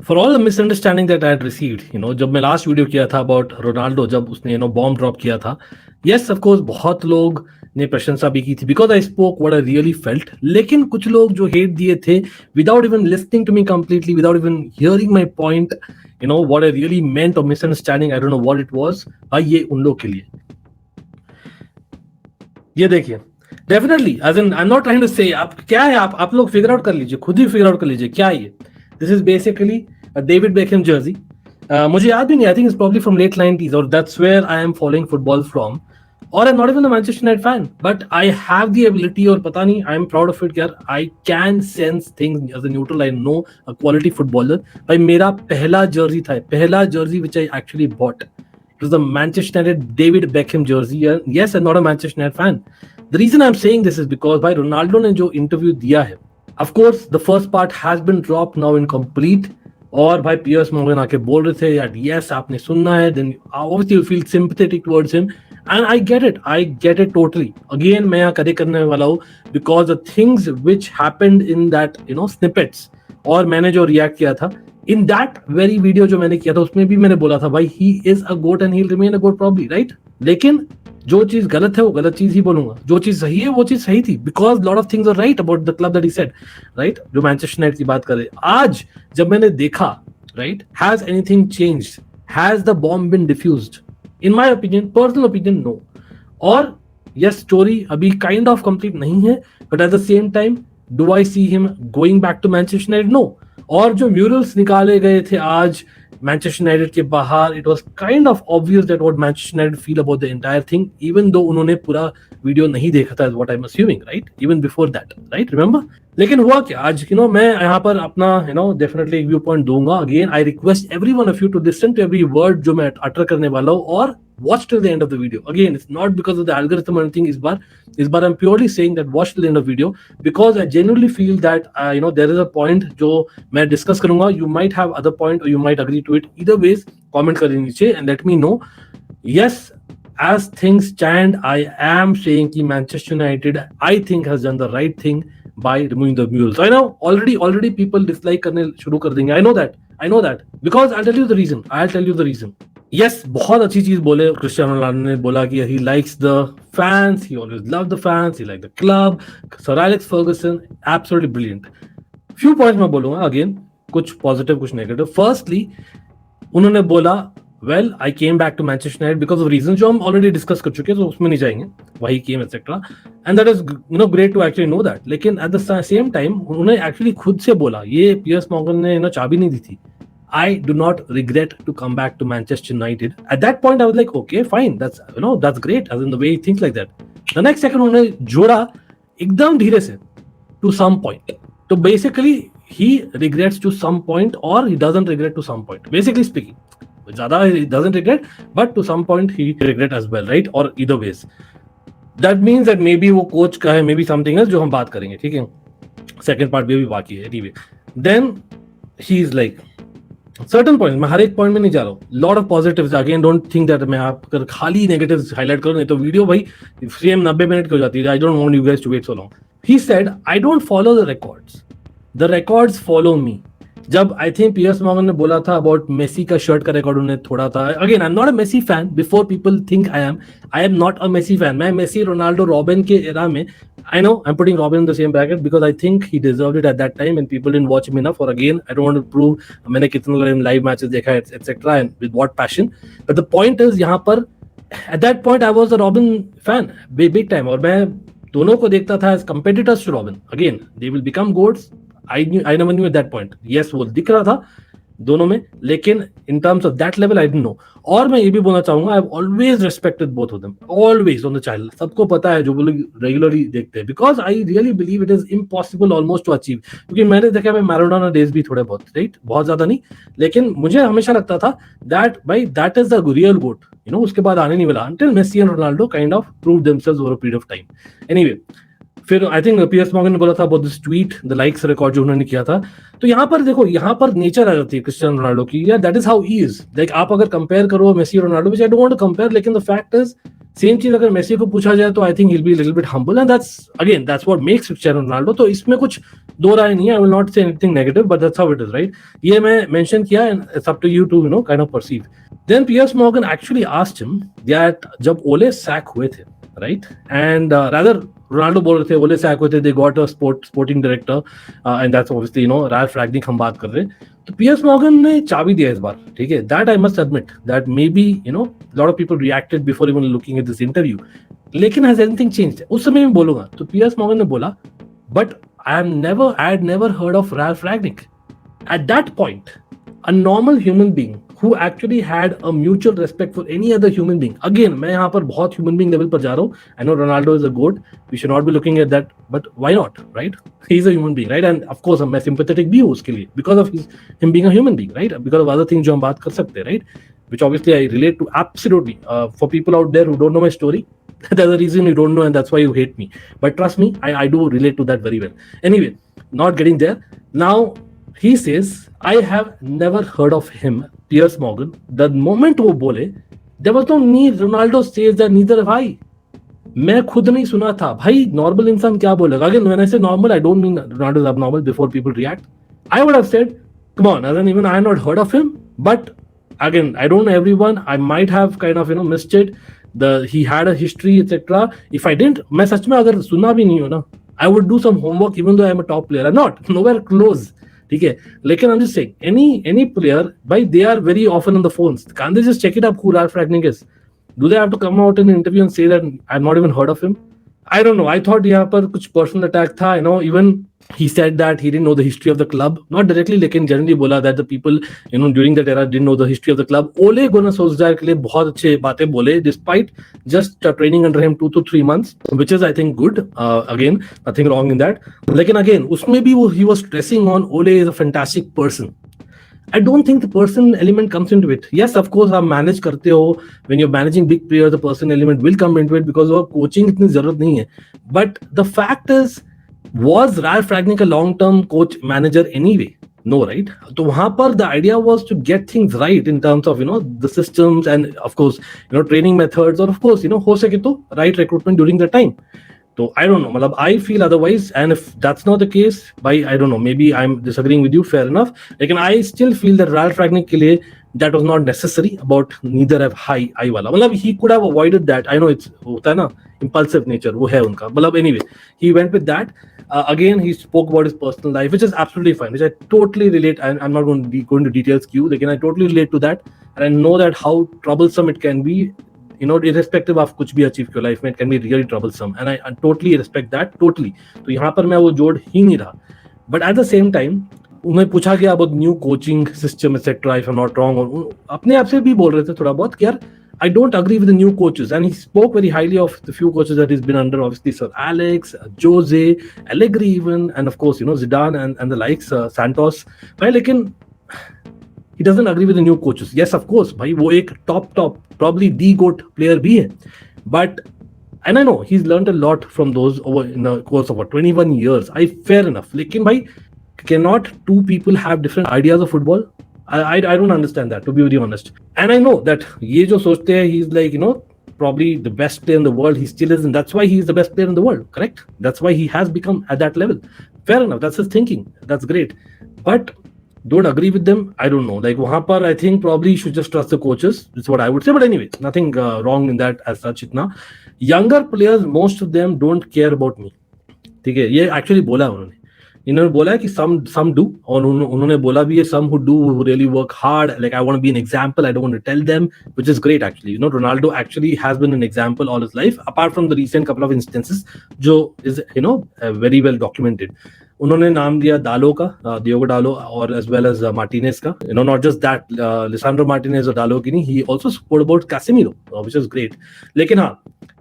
For all the misunderstanding that I had received, जब मैं last video किया था अबाउट रोनाल्डो, जब उसने बॉम्ब ड्रॉप किया था, यस ऑफ कोर्स बहुत लोग ने प्रशंसा भी की थी because I spoke what I really felt. लेकिन कुछ लोग जो हेट दिए थे without even listening to me completely, without even hearing my point, what I really meant और misunderstanding, I don't know what it was. भाई ये उन लोग के लिए, ये देखिए, definitely as an I am not trying to say, आप क्या है, आप लोग फिगर आउट कर लीजिए, खुद ही फिगर आउट कर लीजिए क्या है ये. This is basically David Beckham jersey. मुझे याद भी नहीं, I think it's probably from late 90s और that's where I am following football from. और I am not even a Manchester United fan, but I have the ability, और पता नहीं, I am proud of it यार, I can sense things as a neutral, I know a quality footballer. भाई मेरा पहला jersey था, पहला Jersey which I actually bot, it was the Manchester United David Beckham jersey. And yes, I'm not a Manchester United fan. The reason I'm saying this is because भाई Ronaldo ने जो interview दिया है, of course the first part has been dropped now in complete. और भाई piers Morgan आके बोल रहे थे यार yes आपने सुनना है, then obviously you feel sympathetic towards him, and I get it totally. Again मैं यहाँ करेक्ट करने वाला हूँ because the things which happened in that snippets, और मैंने जो रिएक्ट किया था इन दैट वेरी वीडियो जो मैंने किया था, उसमें भी मैंने बोला था भाई he is a goat and he will remain a goat probably, right. लेकिन जो चीज गलत है वो गलत चीज ही बोलूंगा, जो चीज सही है वो चीज सही थी, because lot of things are right about the club that he said, right. जो मैनचेस्टर यूनाइटेड की बात करे, आज जब मैंने देखा, right, has anything changed, has the bomb been defused? In my opinion, personal opinion, no. और यस स्टोरी अभी काइंड ऑफ कंप्लीट नहीं है, but at the same time do I see him going back to Manchester United? No. और जो murals निकाले गए थे आज मैनचेस्टर यूनाइटेड के बाहर, it was kind of obvious that what Manchester United feel about the entire thing, even though उन्होंने पूरा वीडियो नहीं देखा था, what I M assuming, right, even before that, right, remember. लेकिन हुआ क्या आज, मैं यहाँ पर अपना डेफिनेटली एक व्यू पॉइंट दूंगा. Again I request every one of you to listen to every word जो मैं अटर करने वाला हूँ, और watch till the end of the video. Again, it's not because of the algorithm or anything. Is bar I'm purely saying that watch till the end of the video because I genuinely feel that there is a point जो मैं discuss करूँगा. You might have other point or you might agree to it. Either ways, comment करें नीचे and let me know. Yes, as things stand, I am saying कि Manchester United, I think, has done the right thing by removing the murals. I know already people dislike करने शुरू कर देंगे. I know that because I'll tell you the reason. Yes, बहुत अच्छी चीज बोले Cristiano Ronaldo ने, बोला कि he likes the fans, he always love the fans, he like the club, sir Alex Ferguson, absolutely brilliant. Few points मैं बोलूंगा, again कुछ पॉजिटिव कुछ नेगेटिव. फर्स्टली उन्होंने बोला well I came back to Manchester United because of reason जो हम already discuss कर चुके हैं, तो उसमें नहीं जाएंगे, वही came etcetera, and that is great to actually know that. लेकिन एट द सेम टाइम उन्होंने एक्चुअली खुद से बोला, ये पियर्स मॉर्गन ने चाबी नहीं दी थी, I do not regret to come back to Manchester United. At that point, I was like, okay, fine, that's great, as in the way he thinks like that. The next second, उन्होंने जोड़ा एकदम धीरे से to some point. So basically, he regrets to some point, or he doesn't regret to some point. Basically speaking, ज़्यादा he doesn't regret, but to some point he regret as well, right? Or either ways. That means that maybe वो coach का है, maybe something else जो हम बात करेंगे, ठीक है? Second part भी बाकी है, anyway. Then he is like. Certain point, मैं हर एक पॉइंट में नहीं जा रहा हूँ, lot of positives. Again don't think that मैं आप अगर खाली नेगेटिव्स हाईलाइट करूँ, नहीं तो वीडियो भाई सेम 90 मिनट की हो जाती है. I don't want you guys to wait so long. He said I don't follow the records follow me. जब आई थिंक पियर्स मॉर्गन ने बोला था अबाउट मेसी का शर्ट का रिकॉर्ड उन्हें थोड़ा था. Again I am not a Messi fan, before people think I am not a Messi fan. मैं मेसी, रोनाल्डो, रॉबिन के एरा में, I know I'm putting Robin in the same bracket because I think he deserved it at that time and people didn't watch him enough. Or again, I don't want to prove मैंने कितने live matches देखा है etc. and with what passion. But the point is यहाँ पर at that point I was a Robin fan big time, और मैं दोनों को देखता था as competitors to Robin. Again, they will become goats. I never knew at that point. Yes, वो दिख रहा था दोनों में, लेकिन in terms of that level I don't no. और मैं ये भी बोलना चाहूंगा, I have always respected both of them, always on the channel. सबको पता है जो वो लोग रेगुलरली देखते हैं, because I really believe it is impossible almost two achieve. क्योंकि मैंने देखा, मैं मैराडोना डेज भी थोड़े बहुत, राइट, बहुत ज्यादा नहीं, लेकिन मुझे हमेशा लगता था दैट भाई that is the real goat. उसके बाद आने नहीं मिला until Messi and Ronaldo kind of prove themselves over a period of time. Anyway, फिर आई थिंक पियर्स मॉर्गन ने बोला था about this tweet, the likes record जो उन्होंने किया था. तो यहाँ पर देखो, यहाँ पर नेचर आ जाती है क्रिस्टियानो रोनाल्डो की, या that is how he is. Like आप अगर कंपेयर करो Messi Ronaldo, which I don't want to compare, लेकिन द फैक्ट इज सेम चीज अगर मेसी को पूछा जाए तो I think he'll be a little bit humble, and that's what makes Cristiano Ronaldo. तो इसमें कुछ दो राय नहीं है. I will not say anything negative, but that's how it is, right? ये मैं mention किया, and it's up to you to kind of perceive. Then Piers Morgan actually asked him that जब ओले सैक हुए थे, right? And rather रोनाल्डो बोल रहे थे ओले सैक हुए थे, they got a sporting director, and that's obviously Ralf Rangnick हम बात कर रहे हैं. तो पियर्स मॉर्गन ने चाबी दिया इस बार, ठीक है. That I must admit that maybe lot of people reacted before even looking at this interview. लेकिन हैज एनीथिंग चेंज्ड? उस समय मैं बोलूंगा तो पियर्स मॉर्गन ने बोला, but I had never heard of Ralf Rangnick. At that point a normal human being who actually had a mutual respect for any other human being. Again, मैं यहाँ पर बहुत human being level पर जा रहा हूँ. I know Ronaldo is a goat. We should not be looking at that, but why not, right? He is a human being, right? And of course, मैं sympathetic भी हूँ उसके लिए because of him being a human being, right? Because of other things जो हम बात कर सकते हैं, right? Which obviously I relate to absolutely. For people out there who don't know my story, there's a reason you don't know, and that's why you hate me. But trust me, I do relate to that very well. Anyway, not getting there. Now, he says, I have never heard of him, Piers Morgan. The moment वो बोले, there was no need. Ronaldo says that neither have I. मैं खुद नहीं सुना था. भाई normal इंसान क्या बोलेगा? Again, when I say normal, I don't mean Ronaldo is abnormal before people react. I would have said, come on, as in even I had not heard of him. But again, I don't know everyone. I might have kind of missed it. He had a history, etc. If I didn't, मैं सच में अगर सुना भी नहीं हो ना, I would do some homework even though I am a top player. I'm not, nowhere close. ठीक है, लेकिन I'm just saying any player, भाई they are very often on the phones. Can't they just check it up who Ralf Rangnick is? Do they have to come out in an interview and say that I've not even heard of him? I don't know. I thought यहाँ पर कुछ personal attack था. Even he said that he didn't know the history of the club. Not directly, लेकिन generally बोला that the people during that era didn't know the history of the club. Ole Gunnar Solskjaer के लिए बहुत अच्छे बातें बोले despite just training under him 2 to 3 months, which is I think good. Again, nothing wrong in that. लेकिन again उसमें भी he was stressing on Ole is a fantastic person. I don't think the person element comes into it. Yes, of course, आप manage करते हो. When you're managing big players, the person element will come into it because वो coaching इतनी जरूरत नहीं है. But the fact is, was Ralf Rangnick a long-term coach manager anyway? No, right? तो वहाँ पर the idea was to get things right in terms of the systems and of course training methods, or of course हो सके तो right recruitment during the time. So I don't know. मतलब I feel otherwise, and if that's not the case, I don't know. Maybe I'm disagreeing with you. Fair enough. Like, I still feel that Ralf Rangnick के लिए that was not necessary. About neither have high वाला. मतलब he could have avoided that. I know it's होता है ना, impulsive nature वो है उनका. मतलब anyway, he went with that. Again, he spoke about his personal life, which is absolutely fine. Which I totally relate. I'm not going to be going to details. Again, I totally relate to that, and I know that how troublesome it can be. Irrespective of कुछ भी achieve your life में, it can be really troublesome, and I totally respect that, totally. तो यहाँ पर मैं वो जोड़ ही नहीं रहा. But at the same time, उन्हें पूछा गया about new coaching system etc. If I'm not wrong, और अपने आप से भी बोल रहे थे थोड़ा बहुत कि यार I don't agree with the new coaches, and he spoke very highly of the few coaches that he's been under, obviously Sir Alex, Jose, Allegri even, and of course Zidane and the likes, Santos. भाई लेकिन he doesn't agree with the new coaches. Yes, of course, भाई वो एक top probably the GOAT player भी है, but and I know he's learned a lot from those over in the course of 21 years. Fair enough. लेकिन भाई cannot two people have different ideas of football? I don't understand that, to be very honest. And I know that ये जो सोचते हैं he's like probably the best player in the world, he still isn't. That's why he's the best player in the world, correct? That's why he has become at that level. Fair enough, that's his thinking, that's great. But don't agree with them, I don't know. Like वहाँ पर I think probably you should just trust the coaches. That's what I would say. But anyway, nothing wrong in that as such. इतना younger players, most of them don't care about me. ठीक है, ये actually बोला उन्होंने. इन्होंने बोला कि some do, और उन्होंने बोला भी है some who do, who really work hard. Like I want to be an example. I don't want to tell them, which is great actually. Ronaldo actually has been an example all his life, apart from the recent couple of instances, जो is very well documented. उन्होंने नाम दिया डालो का, Diogo Dalot, और as well as Martinez का. Not just that, Lisandro Martinez और डालो की नहीं. He also spoke about Casemiro, which is great. लेकिन हाँ,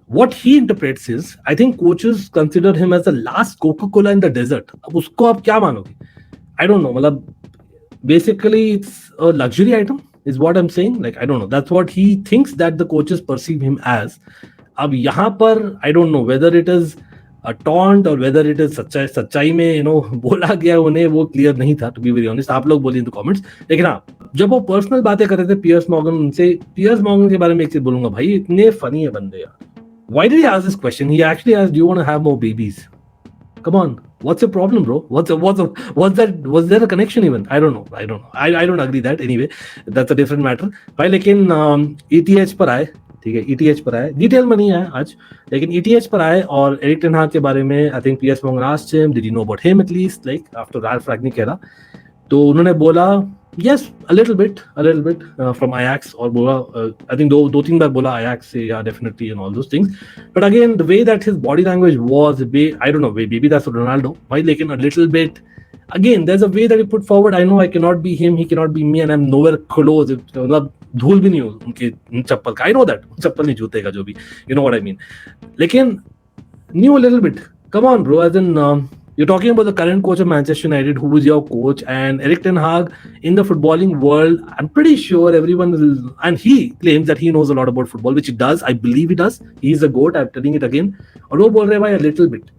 what he interprets is, I think coaches consider him as the last Coca-Cola in the desert. अब उसको आप क्या मानोगे? I don't know. मतलब basically it's a luxury item is what I'm saying. Like I don't know. That's what he thinks that the coaches perceive him as. अब यहाँ पर I don't know whether it is a taunt or whether it is सच्चाई में बोला गया उन्हें, वो clear नहीं था, to be very honest. आप लोग बोलिए in the comments. लेकिन हाँ, जब वो पर्सनल बातें कर रहे थे पियर्स मॉर्गन उनसे, पियर्स मॉर्गन के बारे में एक चीज बोलूंगा भाई, इतने फनी है बंदे यार. Why did he ask this question? He actually asked, "Do you want to have more babies?" Come on, what's your problem, bro? Was there a connection even? I don't know. I don't agree that anyway. That's a different matter. भाई लेकिन ETH पर आए, ठीक है, ETH पर आए, detail में नहीं आए आज, लेकिन ETH पर आए और एरिक टेन हाग के बारे में I think Piers Morgan asked him, did you know about him at least, like after Ralf Rangnick era. तो उन्होंने बोला yes, a little bit from Ajax, और बोला I think दो तीन बार बोला Ajax से, yeah, definitely and all those things. But again, the way that his body language was, I don't know, maybe that's Ronaldo, भाई, लेकिन a little bit. Again, there's a way that he put forward. I know I cannot be him, he cannot be me, and I'm nowhere close. मतलब धूल भी नहीं हो उनके चप्पल का. I know that चप्पल नहीं जूते का जो भी, you know what I mean. लेकिन knew a little bit. Come on, bro. As in, you're talking about the current coach of Manchester United, who is your coach, and Erik Ten Hag in the footballing world. I'm pretty sure everyone is, and he claims that he knows a lot about football, which he does. I believe he does. He's a goat. I'm telling it again. और वो बोल रहे हैं भाई a little bit.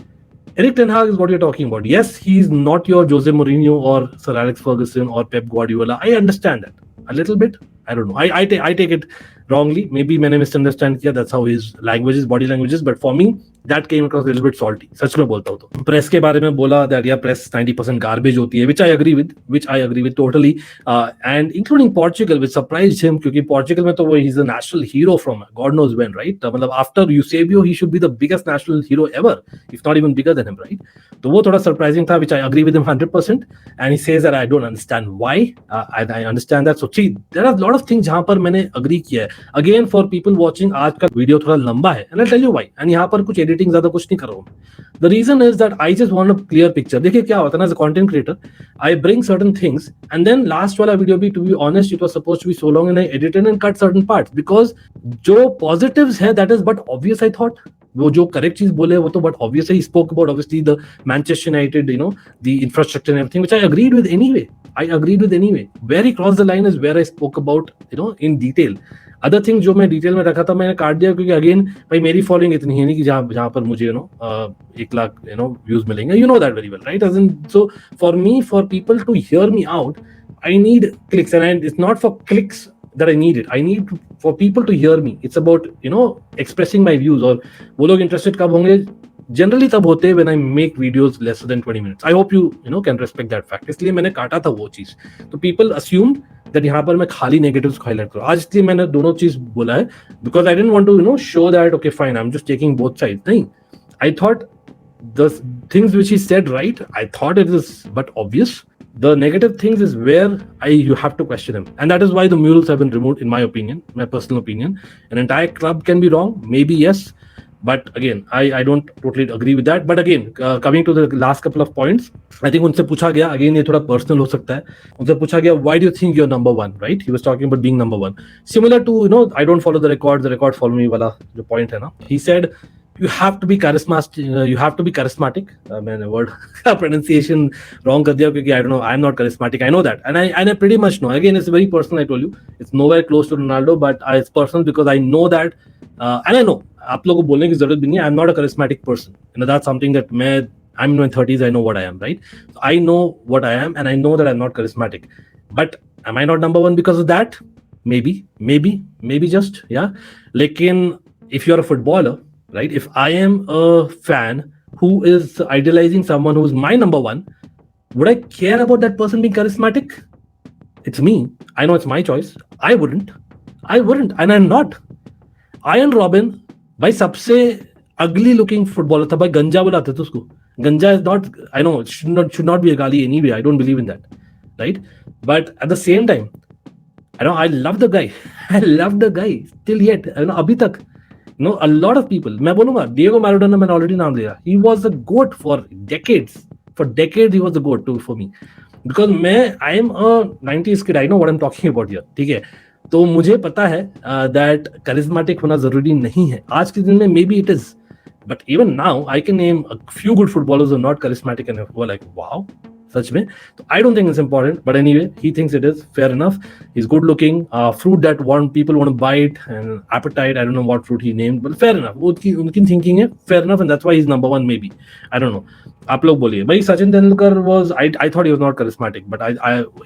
Erik Ten Hag is what you're talking about. Yes, he's not your Jose Mourinho or Sir Alex Ferguson or Pep Guardiola. I understand that. A little bit. I don't know. I take it wrongly. Maybe मैंने misunderstand किया. That's how his language is, body language is. But for me, that came across a little bit salty. सच में बोलता हूँ तो. Press के बारे में बोला that yeah, press 90% garbage होती है, which I agree with totally. And including Portugal, which surprised him, क्योंकि Portugal में तो वो he's a national hero from God knows when, right? मतलब after Eusebio, he should be the biggest national hero ever, if not even bigger than him, right? तो वो थोड़ा surprising था, which I agree with him 100%. And he says that I don't understand why. I understand that. So see, there are a lot of things जहाँ पर मैंने agree किया है. Again, for people watching, आज का वीडियो थोड़ा लंबा है, and I'll tell you why. And यहाँ पर कुछ एडिटिंग ज्यादा कुछ नहीं कर रहा हूँ. The reason is that I just want a clear picture. देखिए क्या होता है ना, as a content creator, I bring certain things, and then last वाला वीडियो भी, to be honest, it was supposed to be so long, and I edited and cut certain parts because जो positives है, that is but obvious, I thought. वो जो correct चीज बोले वो तो but obvious he spoke about obviously the Manchester United, you know, the infrastructure and everything, which I agreed with anyway. Where he cross the line is where I spoke about, you know, in detail. Other thing जो मैं detail में रखा था मैंने काट दिया, क्योंकि again भाई मेरी फॉलोइंग इतनी है नहीं कि जहां पर मुझे, you know, 1 lakh, you know, views मिलेंगे. You know that very well, right? As in, so for me, for people to hear me out, I need clicks, and it's not for clicks that I need it. I need for people to hear me. It's about, you know, expressing my views. और वो लोग interested कब होंगे? Generally तब होते हैं when I make videos lesser than 20 minutes. I hope you know, can respect that fact. इसलिए मैंने काटा था वो चीज. तो people assume that यहाँ पर मैं खाली negatives को highlight करूँ. आज इसलिए मैंने दोनों चीज बोला है, because I didn't want to, you know, show that okay fine, I'm just taking both sides. नहीं, I thought the things which he said right, I thought it is but obvious. The negative things is where you have to question him, and that is why the murals have been removed, in my opinion, my personal opinion. An entire club can be wrong, maybe yes, but again, I don't totally agree with that. But again, coming to the last couple of points, I think उनसे पूछा गया, again ये थोड़ा personal हो सकता है, उनसे पूछा गया why do you think you're number one, right? He was talking about being number one, similar to, you know, I don't follow the record follow me वाला जो point है ना. He said you have to be charismatic. मैंने word pronunciation wrong कर दिया क्योंकि I don't know, I'm not charismatic, I know that, and I pretty much know. Again, it's very personal, I told you, it's nowhere close to Ronaldo, but it's personal because I know that, and I know आप लोगों को बोलने की जरूरत भी नहीं है, I'm not a charismatic person, and that's something that I'm in my 30s, I know what I am, right? So I know what I am, and I know that I'm not charismatic, but am I not number one because of that? Maybe just, yeah. लेकिन if you're a footballer, right, if I am a fan who is idolizing someone who's my number one, would I care about that person being charismatic? It's me. I know it's my choice. I wouldn't, and I'm not. Iron Robin, भाई सबसे ugly looking footballer था भाई, गंजा बुलाते थे उसको. Ganja is not, I know, it should not be a gali anyway. I don't believe in that, right? But at the same time, I love the guy. I love the guy still yet. अभी तक, you know, a lot of people, मैं बोलूंगा Diego Maradona, मैंने already नाम लिया. He was the GOAT for decades. For decades, he was the GOAT too for me. Because I am a 90s kid. I know what I'm talking about here. ठीक है, तो मुझे पता है that charismatic होना जरूरी नहीं है. आज के दिन में maybe it is, but even now I can name a few good footballers who are not charismatic and who are like, wow, सच में. तो I don't think it's important, but anyway, he thinks it is. Fair enough. He's good looking. Fruit that people want to bite, and appetite. I don't know what fruit he named, but fair enough. उनकी thinking है fair enough, and that's why he's number one maybe. I don't know. आप लोग बोलिए. भाई Sachin Tendulkar was I thought he was not charismatic, but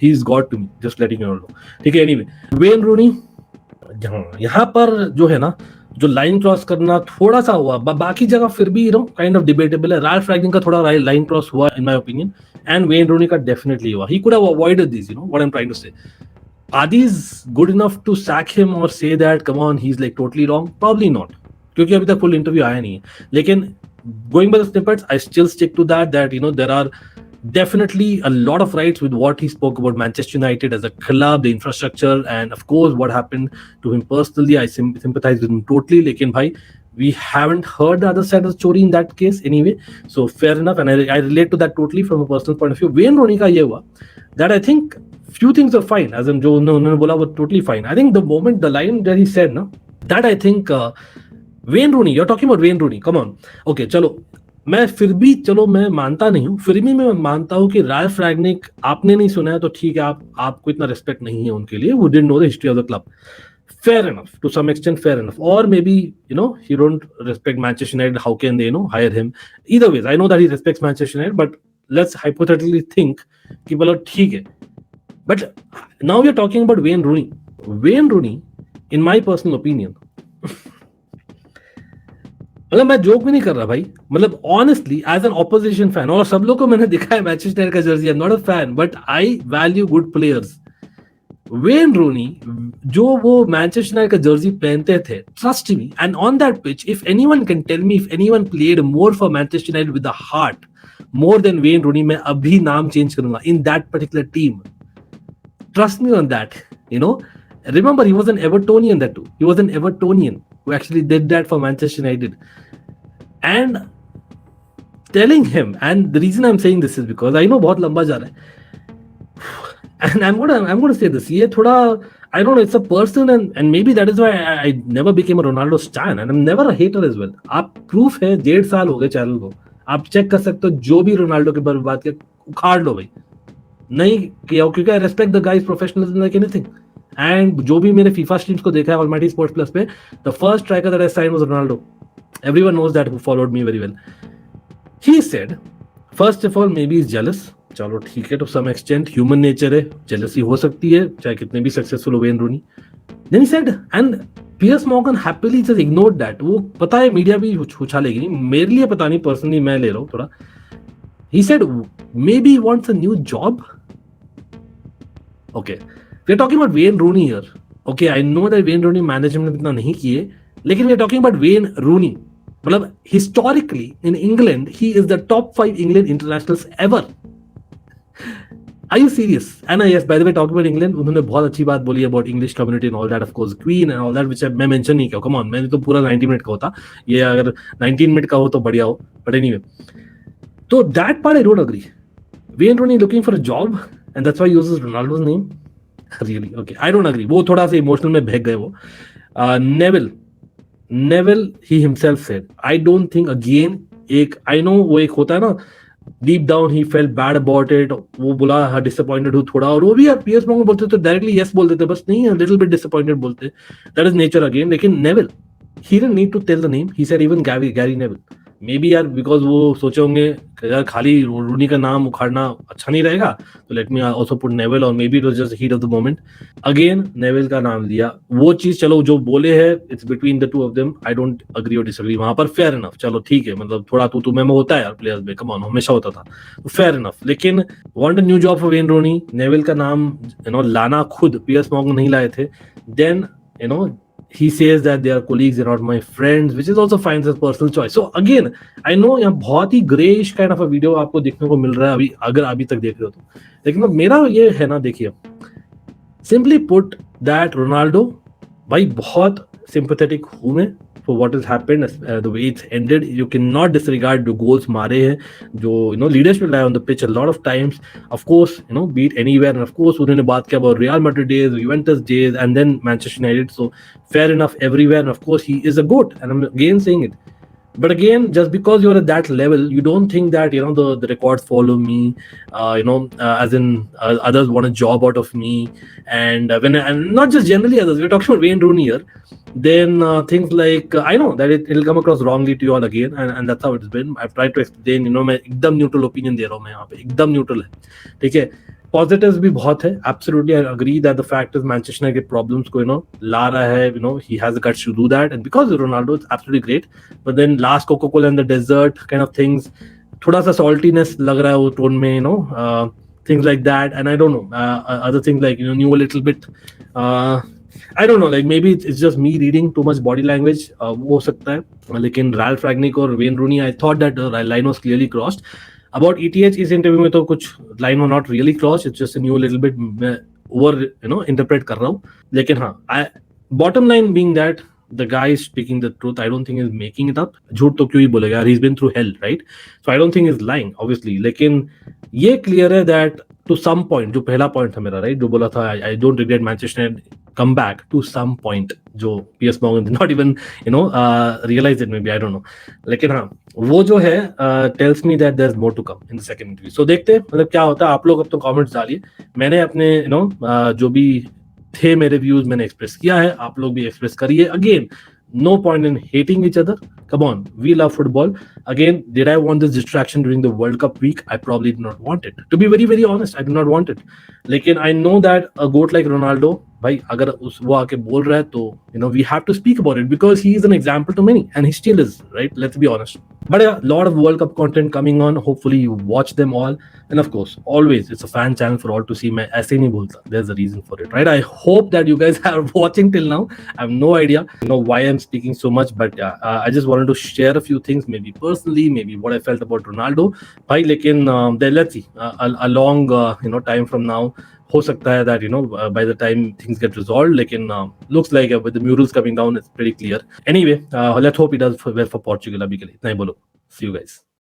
he's God to me. Just letting you all know. ठीक है. Anyway, Wayne Rooney. यहाँ पर जो है ना, जो लाइन क्रॉस करना थोड़ा सा हुआ, बाकी जगह फिर भी काइंड ऑफ डिबेटेबल है. राल्फ रैंगनिक का थोड़ा लाइन क्रॉस हुआ in my opinion, and Wayne Rooney का डेफिनेटली हुआ. He could have avoided this, what I am trying to say. Are these good enough to sack him और say that come on he is like totally wrong? Probably not, क्योंकि अभी तक full interview आया नहीं है. लेकिन going by the snippets, I still stick to that there are definitely a lot of rights with what he spoke about Manchester United as a club, the infrastructure, and of course what happened to him personally. I sympathize with him totally. Lekin bhai, we haven't heard the other side of the story in that case anyway, so fair enough, and I relate to that totally from a personal point of view. Wayne Rooney ka ye hua that I think few things are fine, as in jo unhone bola was totally fine. I think the moment the line that he said na, that I think Wayne Rooney, you're talking about Wayne Rooney, come on, okay, chalo. मैं फिर भी चलो मैं मानता नहीं हूँ, फिर भी मैं मानता हूँ कि राल्फ रैंगनिक आपने नहीं सुना है तो ठीक है, आपको इतना रिस्पेक्ट नहीं है उनके लिए. वो didn't know the history of the club. Fair enough, to some extent fair enough. Or maybe he don't respect Manchester United. How can they hire him? Either ways, I know that he respects Manchester United, but let's hypothetically think कि बोलो ठीक है. But now we are talking about Wayne Rooney. Wayne Rooney, in my personal opinion, मतलब मैं joke भी नहीं कर रहा भाई, मतलब honestly as an opposition fan, और सब लोग को मैंने दिखा है मैनचेस्टर यूनाइटेड का jersey, I am not a fan but I value good players. Wayne Rooney जो वो मैनचेस्टर यूनाइटेड का जर्सी पहनते थे, trust me, and on that pitch if anyone can tell me, if anyone played more for Manchester United with the heart more than Wayne Rooney, मैं अभी नाम change करूंगा in that particular team. Trust me on that. Remember, he was an Evertonian, that too. He was an Evertonian who actually did that for Manchester United. And telling him, and the reason I'm saying this is because I know बहुत लंबा जा रहा है. And I'm gonna say this. ये थोड़ा, I don't know, it's a person, and maybe that is why I never became a Ronaldo stan, and I'm never a hater as well. आप proof है, 1.5 साल हो गए चैनल को, आप check कर सकते हो, जो भी रोनाल्डो के बारे में बात किया उखाड़ लो भाई. नहीं किया क्योंकि I respect the guy's professionalism like anything. And जो भी मेरे फीफा स्ट्रीम्स को देखा है ऑलमाइटी स्पोर्ट्स प्लस पे, the first striker that I signed was Ronaldo. Everyone knows that who followed me very well. He said, first of all, maybe he's jealous. चलो ठीक है, to some extent human nature है, jealousy हो सकती है चाहे कितने भी सक्सेसफुल हो when Rooni. Then he said, and Piers Morgan happily just ignored that. वो पता है मीडिया भी उछालेगी, मेरे लिए पता नहीं, पर्सनली मैं ले रहा हूँ थोड़ा. He said maybe he wants a new job. Okay. We're talking about Wayne Rooney here. Okay, I know that Wayne Rooney management ने इतना नहीं किए, लेकिन we're talking about Wayne Rooney. मतलब historically in England, he is the top 5 England internationals ever. Are you serious? And yes, by the way, talking about England, उन्होंने बहुत अच्छी बात बोली about English community and all that, of course, Queen and all that, which मैं mention नहीं किया. Come on, मैंने तो पूरा 90 मिनट का होता, ये अगर 19 मिनट का हो तो बढ़िया हो. But anyway, so that part I don't agree. Wayne Rooney looking for a job, and that's why he uses Ronaldo's name. Really? Okay, I don't agree. वो थोड़ा सा इमोशनल में बह गए वो. Neville he himself said, I don't think again, I know वो एक होता है ना, deep down he felt bad about it. वो बोला disappointed हूँ थोड़ा, और वो भी यार पियर्स मॉर्गन बोलते तो डायरेक्टली yes बोल देते, बस नहीं a little bit disappointed बोलते. That is nature again. लेकिन Neville, he didn't need to tell the name. He said even Gary Neville. Maybe यार बिकॉज वो सोचे होंगे यार खाली रूनी का नाम उखाड़ना अच्छा नहीं रहेगा, तो let me also put Neville, और maybe it was just heat of the moment. Again Neville का नाम लिया, वो चीज चलो जो बोले है it's between the two of them, I don't agree और डिसएग्री वहां पर. फेयर इनफ, चलो ठीक है, मतलब थोड़ा तू में होता है यार प्लेयर्स में, कम ऑन, हमेशा होता था, फेयर इनफ. लेकिन want a new job for Wayne Rooney, Neville का नाम लाना खुद पियर्स मॉर्गन नहीं लाए थे. Then he says that they are colleagues, they're not my friends, which is also fine, as personal choice. So again, I know यहाँ बहुत ही grayish kind of a video आपको देखने को मिल रहा है अभी, अगर अभी तक देख रहे हो तो. लेकिन मेरा ये है ना, देखिए, simply put that Ronaldo, भाई बहुत sympathetic हूँ मैं for what has happened, the way it's ended. You cannot disregard जो goals मारे हैं, जो leaders rely on the pitch a lot of times. Of course, beat anywhere, and of course उन्होंने बात किया about Real Madrid days, Juventus days, and then Manchester United. So fair enough everywhere, and of course he is a GOAT, and I'm again saying it. But again, just because you're at that level, you don't think that the records follow me, as in others want a job out of me, and not just generally others. We're talking about Wayne Rooney here. Then things like I know that it'll come across wrongly to you all again, and that's how it's been. I've tried to explain. मैं एकदम neutral opinion दे रहा हूँ मैं यहाँ पे एकदम neutral है, ठीक है. Positives भी बहुत है. Absolutely, I agree that the fact is Manchester United problems को ला रहा है. He has the guts to do that, and because of Ronaldo, it's absolutely great. But then last Coca-Cola in the desert kind of things, थोड़ा सा saltiness लग रहा है वो tone में, things like that, and I don't know, other things like knew a little bit. I don't know, like maybe it's just me reading too much body language. वो हो सकता है. लेकिन Ralf Rangnick और Wayne Rooney, I thought that the line was clearly crossed. About ETH इस interview में तो कुछ लाइन वो not really cross, it's just new little bit मैं ओवर इंटरप्रेट कर रहा हूँ. लेकिन हाँ, I bottom line being that the guy is speaking the truth. I don't think he's making it up. झूठ तो क्यों ही बोलेगा, he's been through hell, right? So I don't think he's lying, obviously. लेकिन ये क्लियर है that to some point, जो पहला point था मेरा, right, जो बोला था I don't regret Manchester come back to some point, जो Piers Morgan did not even realize it, maybe, I don't know. लेकिन हाँ, वो जो है tells me that there's more to come in the second interview. So देखते हैं मतलब क्या होता है. आप लोग अब तो कमेंट्स डालिए. मैंने अपने जो भी थे मेरे व्यूज मैंने एक्सप्रेस किया है, आप लोग भी एक्सप्रेस करिए. Again, no point in hating each other. Come on, we love football. Again, did I want this distraction during the World Cup week? I probably did not want it. To be very, very honest, I did not want it. लेकिन I know that a goat like Ronaldo, भाई अगर वो आके बोल रहा है तो we have to speak about it because he is an example to many and he still is, right? Let's be honest. But yeah, a lot of World Cup content coming on. Hopefully you watch them all. And of course, always, it's a fan channel for all to see. मैं ऐसे नहीं बोलता. There's a reason for it, right? I hope that you guys are watching till now. I have no idea, why I'm speaking so much. But yeah, I just wanted to share a few things, maybe personally, maybe what I felt about Ronaldo. भाई लेकिन then let's see. A long, time from now, हो सकता है that by the time things get resolved. लेकिन looks like with the murals coming down, it's pretty clear. Anyway, let's hope it does well for Portugal. अभी के लिए इतना ही बोलो. See you guys.